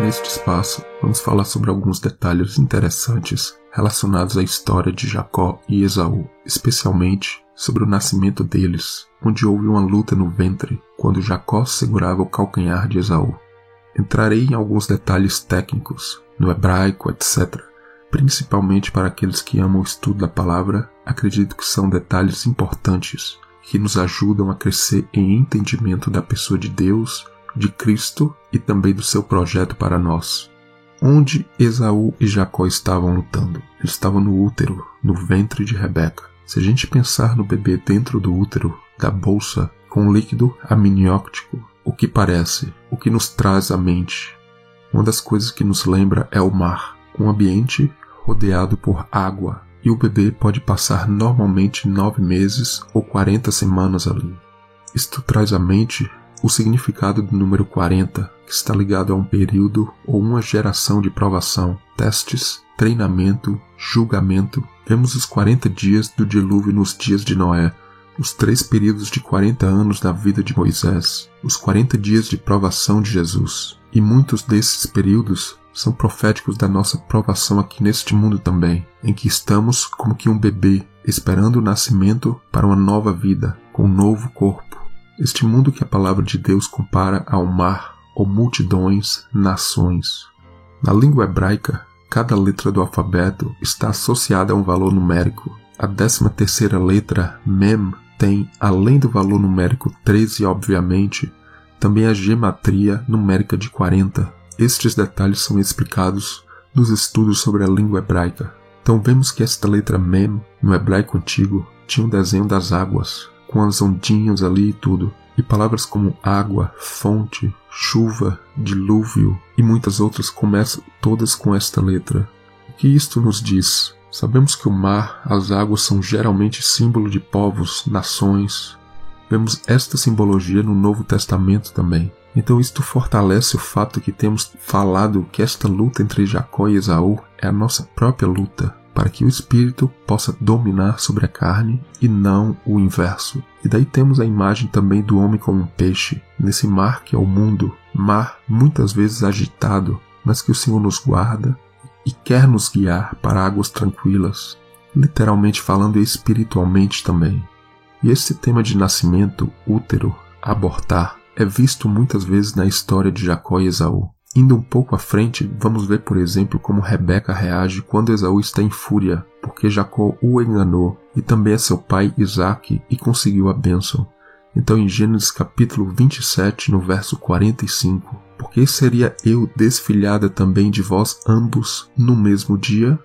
Neste espaço, vamos falar sobre alguns detalhes interessantes relacionados à história de Jacó e Esaú, especialmente sobre o nascimento deles, onde houve uma luta no ventre quando Jacó segurava o calcanhar de Esaú. Entrarei em alguns detalhes técnicos, no hebraico, etc. Principalmente para aqueles que amam o estudo da palavra, acredito que são detalhes importantes que nos ajudam a crescer em entendimento da pessoa de Deus, de Cristo e também do seu projeto para nós. Onde Esaú e Jacó estavam lutando? Eles estavam no útero, no ventre de Rebeca. Se a gente pensar no bebê dentro do útero, da bolsa, com líquido amniótico, o que parece? O que nos traz à mente? Uma das coisas que nos lembra é o mar, um ambiente rodeado por água, e o bebê pode passar normalmente 9 meses ou 40 semanas ali. Isto traz à mente o significado do número 40, que está ligado a um período ou uma geração de provação, testes, treinamento, julgamento. Vemos os 40 dias do dilúvio nos dias de Noé, os 3 períodos de 40 anos na vida de Moisés, os 40 dias de provação de Jesus. E muitos desses períodos são proféticos da nossa provação aqui neste mundo também, em que estamos como que um bebê, esperando o nascimento para uma nova vida, com um novo corpo. Este mundo que a palavra de Deus compara ao mar, ou multidões, nações. Na língua hebraica, cada letra do alfabeto está associada a um valor numérico. A 13ª letra, Mem, tem, além do valor numérico 13, obviamente, também a gematria numérica de 40. Estes detalhes são explicados nos estudos sobre a língua hebraica. Então vemos que esta letra Mem, no hebraico antigo, tinha um desenho das águas, com as ondinhas ali e tudo. E palavras como água, fonte, chuva, dilúvio e muitas outras começam todas com esta letra. O que isto nos diz? Sabemos que o mar, as águas são geralmente símbolo de povos, nações. Vemos esta simbologia no Novo Testamento também. Então isto fortalece o fato que temos falado que esta luta entre Jacó e Esaú é a nossa própria luta, para que o Espírito possa dominar sobre a carne e não o inverso. E daí temos a imagem também do homem como um peixe, nesse mar que é o mundo, mar muitas vezes agitado, mas que o Senhor nos guarda e quer nos guiar para águas tranquilas, literalmente falando e espiritualmente também. E esse tema de nascimento, útero, abortar, é visto muitas vezes na história de Jacó e Esaú. Indo um pouco à frente, vamos ver, por exemplo, como Rebeca reage quando Esaú está em fúria, porque Jacó o enganou, e também é seu pai Isaque, e conseguiu a bênção. Então em Gênesis capítulo 27, no verso 45, porque seria eu desfilhada também de vós ambos no mesmo dia?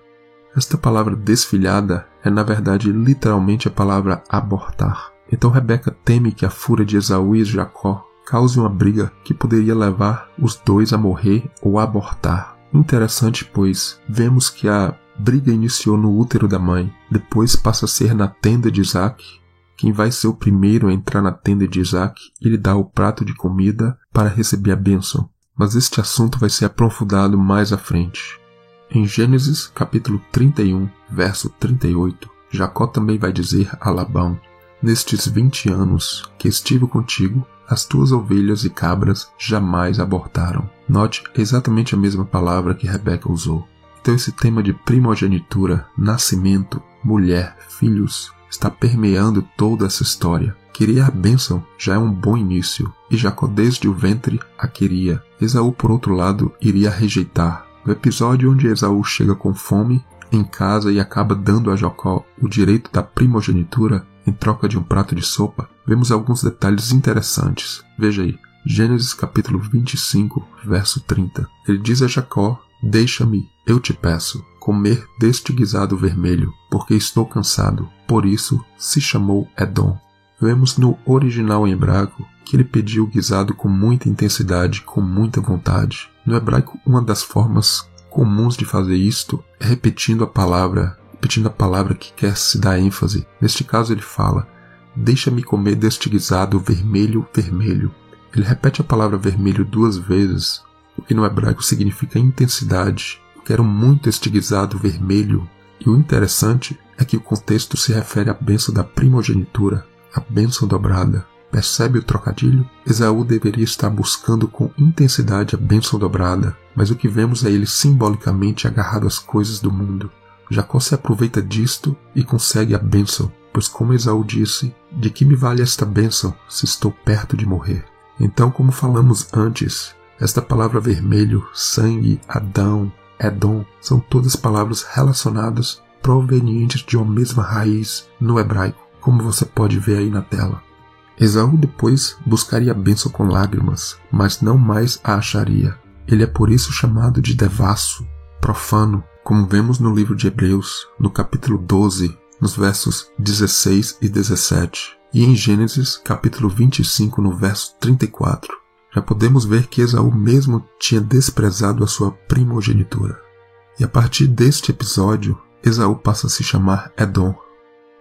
Esta palavra desfilhada é na verdade literalmente a palavra abortar. Então Rebeca teme que a fúria de Esaú e Jacó cause uma briga que poderia levar os dois a morrer ou a abortar. Interessante, pois vemos que a briga iniciou no útero da mãe, depois passa a ser na tenda de Isaque. Quem vai ser o primeiro a entrar na tenda de Isaque e lhe dá o prato de comida para receber a bênção. Mas este assunto vai ser aprofundado mais à frente. Em Gênesis capítulo 31, verso 38, Jacó também vai dizer a Labão: nestes 20 anos que estive contigo, as tuas ovelhas e cabras jamais abortaram. Note exatamente a mesma palavra que Rebeca usou. Então esse tema de primogenitura, nascimento, mulher, filhos, está permeando toda essa história. Querer a bênção já é um bom início, e Jacó desde o ventre a queria. Esaú, por outro lado, iria rejeitar. No episódio onde Esaú chega com fome em casa e acaba dando a Jacó o direito da primogenitura, em troca de um prato de sopa, vemos alguns detalhes interessantes. Veja aí, Gênesis capítulo 25, verso 30. Ele diz a Jacó: deixa-me, eu te peço, comer deste guisado vermelho, porque estou cansado. Por isso se chamou Edom. Vemos no original em hebraico que ele pediu o guisado com muita intensidade, com muita vontade. No hebraico, uma das formas comuns de fazer isto é repetindo a palavra que quer se dar ênfase. Neste caso ele fala: deixa-me comer deste guisado vermelho, vermelho. Ele repete a palavra vermelho 2 vezes, o que no hebraico significa intensidade. Eu quero muito este guisado vermelho. E o interessante é que o contexto se refere à bênção da primogenitura, a bênção dobrada. Percebe o trocadilho? Esaú deveria estar buscando com intensidade a bênção dobrada, mas o que vemos é ele simbolicamente agarrado às coisas do mundo. Jacó se aproveita disto e consegue a bênção, pois como Esaú disse, de que me vale esta bênção se estou perto de morrer? Então, como falamos antes, esta palavra vermelho, sangue, Adão, Edom, são todas palavras relacionadas provenientes de uma mesma raiz no hebraico, como você pode ver aí na tela. Esaú depois buscaria a bênção com lágrimas, mas não mais a acharia. Ele é por isso chamado de devasso, profano, como vemos no livro de Hebreus, no capítulo 12, nos versos 16 e 17, e em Gênesis, capítulo 25, no verso 34. Já podemos ver que Esaú mesmo tinha desprezado a sua primogenitura. E a partir deste episódio, Esaú passa a se chamar Edom.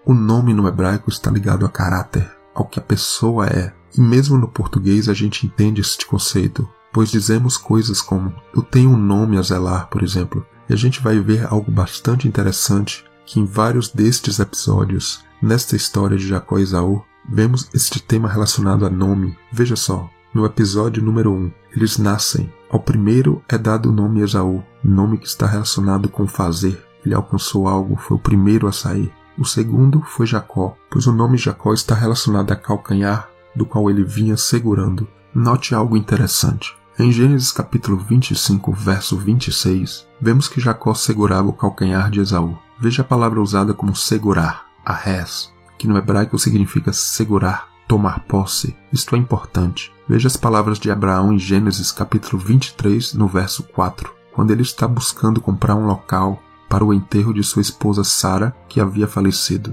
O nome no hebraico está ligado a caráter, ao que a pessoa é, e mesmo no português a gente entende este conceito, pois dizemos coisas como eu tenho um nome a zelar, por exemplo, e a gente vai ver algo bastante interessante que em vários destes episódios, nesta história de Jacó e Esaú, vemos este tema relacionado a nome. Veja só, no episódio número 1, eles nascem. Ao primeiro é dado o nome Esaú, nome que está relacionado com fazer. Ele alcançou algo, foi o primeiro a sair. O segundo foi Jacó, pois o nome Jacó está relacionado a calcanhar, do qual ele vinha segurando. Note algo interessante. Em Gênesis capítulo 25, verso 26, vemos que Jacó segurava o calcanhar de Esaú. Veja a palavra usada como segurar, ahés, que no hebraico significa segurar, tomar posse. Isto é importante. Veja as palavras de Abraão em Gênesis capítulo 23, no verso 4, quando ele está buscando comprar um local para o enterro de sua esposa Sara, que havia falecido.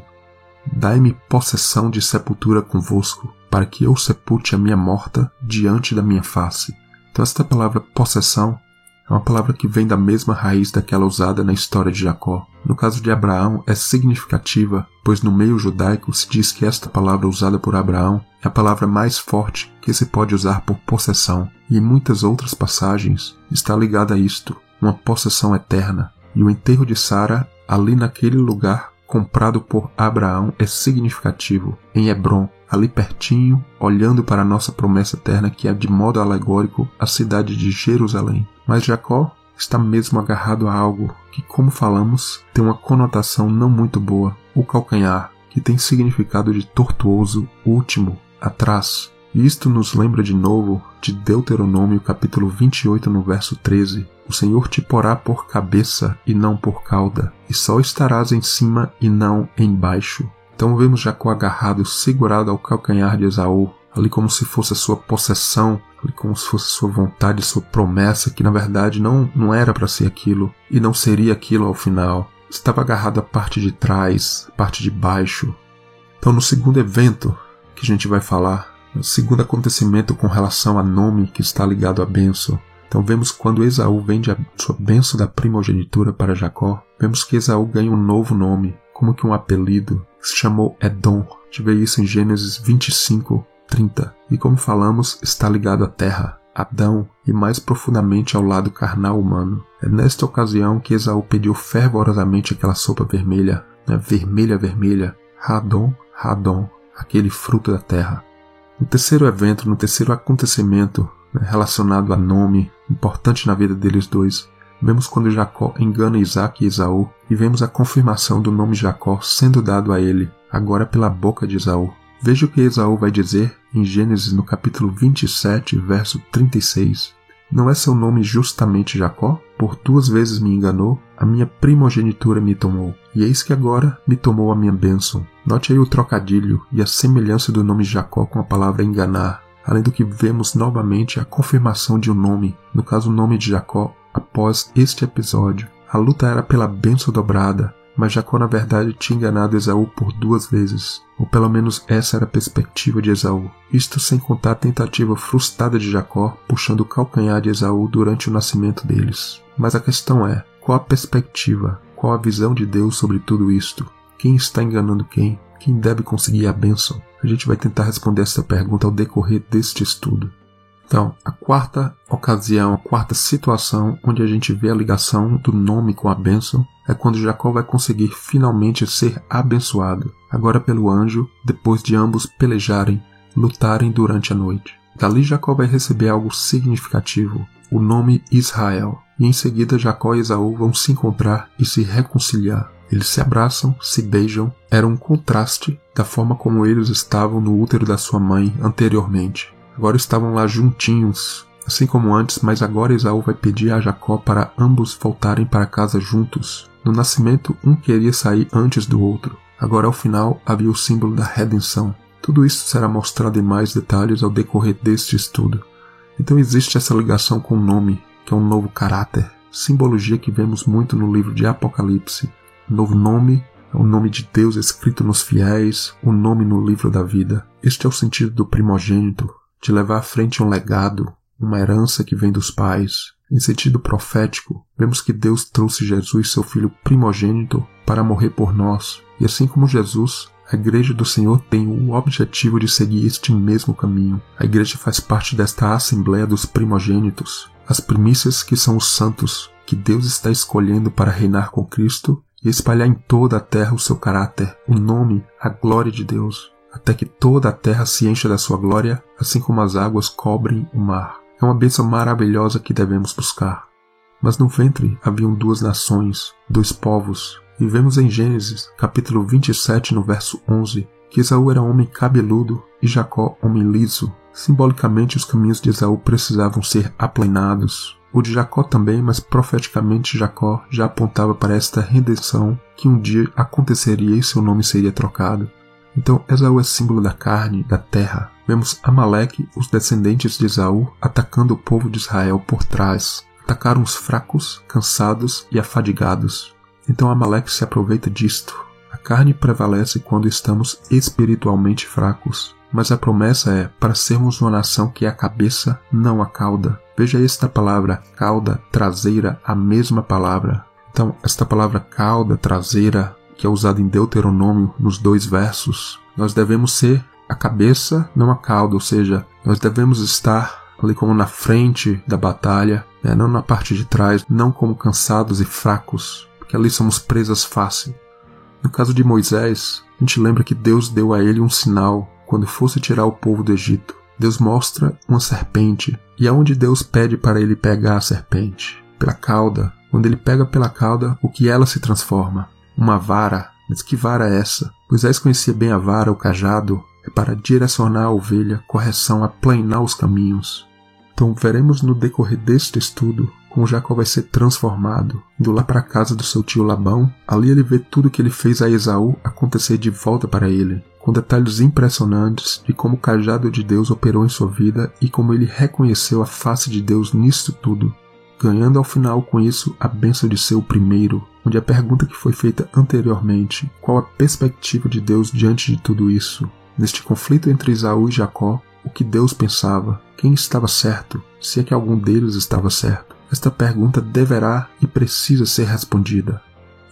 Dai-me possessão de sepultura convosco, para que eu sepulte a minha morta diante da minha face. Então esta palavra possessão é uma palavra que vem da mesma raiz daquela usada na história de Jacó. No caso de Abraão é significativa, pois no meio judaico se diz que esta palavra usada por Abraão é a palavra mais forte que se pode usar por possessão, e em muitas outras passagens está ligada a isto, uma possessão eterna. E o enterro de Sara, ali naquele lugar comprado por Abraão, é significativo. Em Hebrom, ali pertinho, olhando para a nossa promessa eterna, que é de modo alegórico a cidade de Jerusalém. Mas Jacó está mesmo agarrado a algo que, como falamos, tem uma conotação não muito boa. O calcanhar, que tem significado de tortuoso, último, atrás. E isto nos lembra de novo de Deuteronômio capítulo 28, no verso 13. O Senhor te porá por cabeça e não por cauda, e só estarás em cima e não embaixo. Então vemos Jacó agarrado, segurado ao calcanhar de Esaú, ali como se fosse a sua possessão, ali como se fosse a sua vontade, sua promessa, que na verdade não era para ser aquilo, e não seria aquilo ao final. Estava agarrado à parte de trás, à parte de baixo. Então no segundo evento que a gente vai falar, no segundo acontecimento com relação a nome que está ligado à bênção, então vemos quando Esaú vende a sua bênção da primogenitura para Jacó, vemos que Esaú ganha um novo nome, como que um apelido, que se chamou Edom. A gente vê isso em Gênesis 25, 30. E como falamos, está ligado à terra, Adão, e mais profundamente ao lado carnal humano. É nesta ocasião que Esaú pediu fervorosamente aquela sopa vermelha, vermelha, Hadom, aquele fruto da terra. No terceiro evento, no terceiro acontecimento relacionado a nome, importante na vida deles dois, vemos quando Jacó engana Isaac e Esaú, e vemos a confirmação do nome Jacó sendo dado a ele, agora pela boca de Esaú. Veja o que Esaú vai dizer em Gênesis no capítulo 27, verso 36. Não é seu nome justamente Jacó? Por 2 vezes me enganou, a minha primogenitura me tomou, e eis que agora me tomou a minha bênção. Note aí o trocadilho e a semelhança do nome Jacó com a palavra enganar, além do que vemos novamente a confirmação de um nome, no caso o nome de Jacó, após este episódio. A luta era pela bênção dobrada, mas Jacó na verdade tinha enganado Esaú por 2 vezes, ou pelo menos essa era a perspectiva de Esaú. Isto sem contar a tentativa frustrada de Jacó puxando o calcanhar de Esaú durante o nascimento deles. Mas a questão é, qual a perspectiva, qual a visão de Deus sobre tudo isto? Quem está enganando quem? Quem deve conseguir a bênção? A gente vai tentar responder essa pergunta ao decorrer deste estudo. Então, a quarta ocasião, a quarta situação onde a gente vê a ligação do nome com a bênção é quando Jacó vai conseguir finalmente ser abençoado, agora pelo anjo, depois de ambos pelejarem lutarem durante a noite. Dali Jacó vai receber algo significativo, o nome Israel, e em seguida Jacó e Esaú vão se encontrar e se reconciliar. Eles se abraçam, se beijam, era um contraste da forma como eles estavam no útero da sua mãe anteriormente. Agora estavam lá juntinhos, assim como antes, mas agora Esaú vai pedir a Jacó para ambos voltarem para casa juntos. No nascimento, um queria sair antes do outro. Agora, ao final, havia o símbolo da redenção. Tudo isso será mostrado em mais detalhes ao decorrer deste estudo. Então existe essa ligação com o nome, que é um novo caráter, simbologia que vemos muito no livro de Apocalipse. O novo nome é o nome de Deus escrito nos fiéis, o nome no livro da vida. Este é o sentido do primogênito, de levar à frente um legado, uma herança que vem dos pais. Em sentido profético, vemos que Deus trouxe Jesus, seu Filho primogênito, para morrer por nós. E assim como Jesus, a Igreja do Senhor tem o objetivo de seguir este mesmo caminho. A Igreja faz parte desta Assembleia dos Primogênitos, as primícias que são os santos, que Deus está escolhendo para reinar com Cristo e espalhar em toda a terra o seu caráter, o nome, a glória de Deus, até que toda a terra se encha da sua glória, assim como as águas cobrem o mar. É uma bênção maravilhosa que devemos buscar. Mas no ventre haviam duas nações, dois povos. E vemos em Gênesis, capítulo 27, no verso 11, que Esaú era homem cabeludo e Jacó homem liso. Simbolicamente, os caminhos de Esaú precisavam ser aplanados. O de Jacó também, mas profeticamente Jacó já apontava para esta redenção que um dia aconteceria e seu nome seria trocado. Então Esaú é símbolo da carne, da terra. Vemos Amaleque, os descendentes de Esaú, atacando o povo de Israel por trás. Atacaram os fracos, cansados e afadigados. Então Amaleque se aproveita disto. A carne prevalece quando estamos espiritualmente fracos. Mas a promessa é para sermos uma nação que é a cabeça, não a cauda. Veja esta palavra, cauda, traseira, a mesma palavra. Então, esta palavra cauda, traseira, que é usada em Deuteronômio nos 2 versos, nós devemos ser a cabeça, não a cauda, ou seja, nós devemos estar ali como na frente da batalha, não na parte de trás, não como cansados e fracos, porque ali somos presas fácil. No caso de Moisés, a gente lembra que Deus deu a ele um sinal quando fosse tirar o povo do Egito. Deus mostra uma serpente, e aonde Deus pede para ele pegar a serpente? Pela cauda. Quando ele pega pela cauda, o que ela se transforma? Uma vara. Mas que vara é essa? Moisés conhecia bem a vara, o cajado, é para direcionar a ovelha, correção, aplanar os caminhos. Então veremos no decorrer deste estudo como Jacó vai ser transformado, indo lá para a casa do seu tio Labão. Ali ele vê tudo que ele fez a Esaú acontecer de volta para ele, com detalhes impressionantes de como o cajado de Deus operou em sua vida e como ele reconheceu a face de Deus nisto tudo, ganhando ao final com isso a bênção de ser o primeiro, onde a pergunta que foi feita anteriormente, qual a perspectiva de Deus diante de tudo isso? Neste conflito entre Esaú e Jacó, o que Deus pensava? Quem estava certo? Se é que algum deles estava certo? Esta pergunta deverá e precisa ser respondida.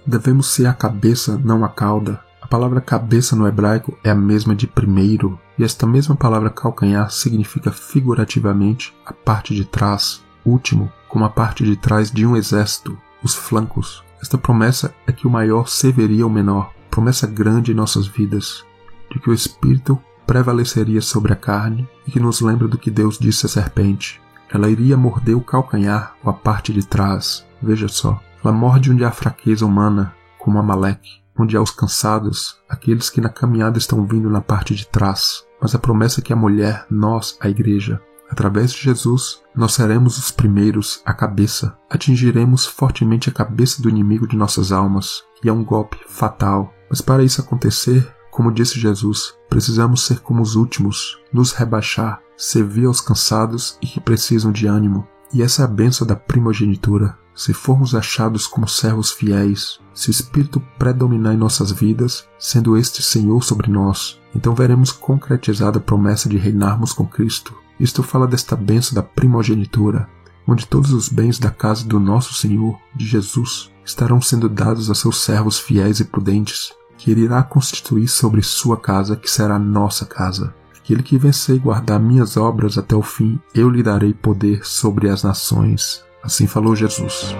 Devemos ser a cabeça, não a cauda. A palavra cabeça no hebraico é a mesma de primeiro, e esta mesma palavra calcanhar significa figurativamente a parte de trás, último, como a parte de trás de um exército, os flancos. Esta promessa é que o maior serviria o menor, promessa grande em nossas vidas, de que o Espírito prevaleceria sobre a carne e que nos lembra do que Deus disse à serpente. Ela iria morder o calcanhar ou a parte de trás. Veja só, ela morde onde há fraqueza humana, como Amaleque, onde há os cansados, aqueles que na caminhada estão vindo na parte de trás. Mas a promessa é que a mulher, nós, a igreja, através de Jesus, nós seremos os primeiros, a cabeça. Atingiremos fortemente a cabeça do inimigo de nossas almas, e é um golpe fatal. Mas para isso acontecer, como disse Jesus, precisamos ser como os últimos, nos rebaixar, servir aos cansados e que precisam de ânimo. E essa é a bênção da primogenitura. Se formos achados como servos fiéis, se o Espírito predominar em nossas vidas, sendo este Senhor sobre nós, então veremos concretizada a promessa de reinarmos com Cristo. Isto fala desta bênção da primogenitura, onde todos os bens da casa do nosso Senhor, de Jesus, estarão sendo dados a seus servos fiéis e prudentes, que ele irá constituir sobre sua casa, que será nossa casa. Aquele que vencer e guardar minhas obras até o fim, eu lhe darei poder sobre as nações. Assim falou Jesus.